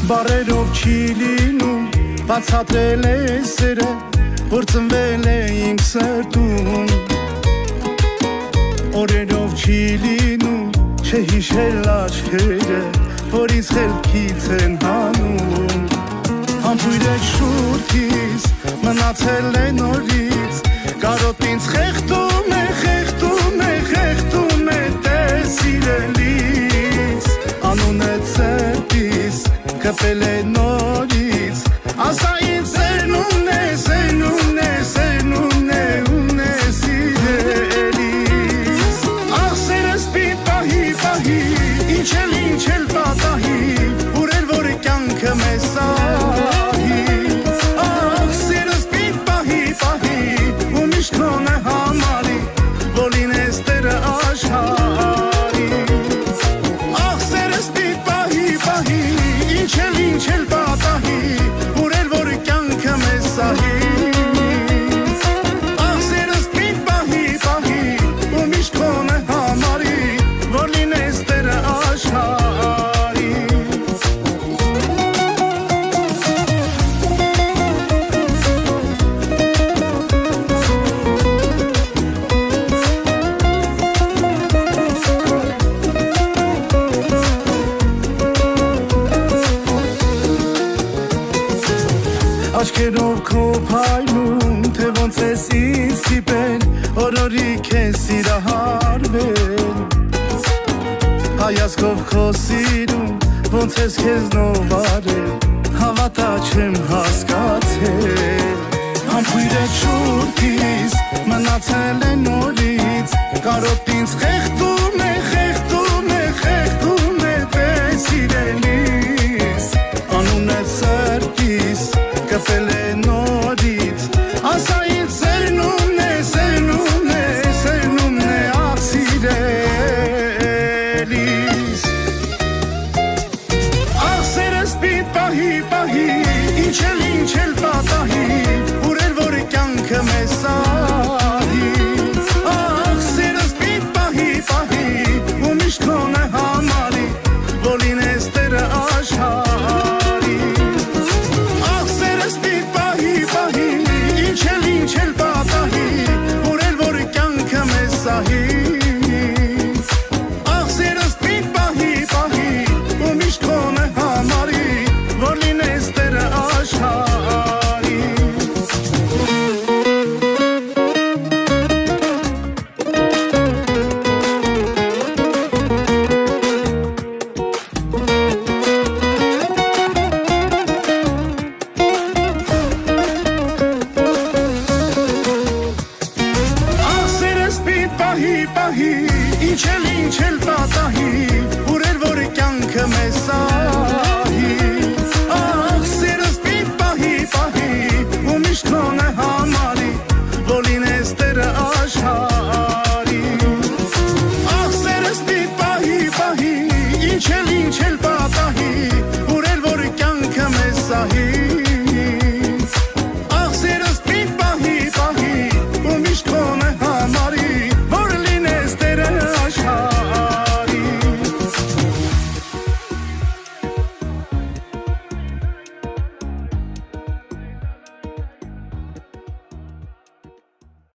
Բարերով չի լինում բացատրել է սերը որ ծնվել է իմ սրտում Օրերով չի լինում չհիշել աչքերը որ ինձ խելքից են հանում Համբույր է շուրթից մնացել է նորից Կարոտ ինձ խեղդում է, խեղդում է, խեղդում է տես սիրելիս Անուն է ծերտիս կպել է նորից Ասա ինձ սերնումն է, սերնումն է, սերնումն է, ումն է սիրելիս Աղ սերս պիտ պահի, պահի, ինչ էլ պատահի Ուրել որ կյանքը մեզ սահի Աղ սերս պիտ պահի, պահի, ու միշտ քոն է համարի Որ լինես տերը աշխարի Աղ սերս պիտ պահի, պահի, ինչ էլ պատահի Ուրել որ կյանքը մեզ սահի Աղ սերս պիտ պահի, պահի, ու միշտ քոն է համարի Որ լինես տերը աշխարի Աչքերով քո փայլում, թե ոնց ես ինձ ստիպել Օրորի քեզ սիրահարվել Հայացքով քո սիրում, ոնց ես քեզ նովարել Հավատա չեմ հասկացել Համբույր է շուրթից, մնացել է նորից Կարոտ ինձ խեղդում է, խեղդում է, խեղդում է տես սիրելիս Անուն է ծերտիս կպել է նորից Ասա ինձ սերնումն է, սերնումն է, սերնումն է աղ սիրելիս Աղ սերս պիտ պահի, պահի, ինչ էլ պատահի Ուրել որ կյանքը մեզ սահի Աղ սերս պիտ պահի, պահի, ու միշտ քոն է համարի Որ լինես տերը աշխարի Ինչ էլ պատահի, ուրել որ կյանքը մեզ սահի Աղ սերս պիտ պահի, պահի, ու միշտ քոն է համարի Որ լինես տերը աշխարի Պահի, ինչ էլ պատահի, ուրել որ կյանքը մեզ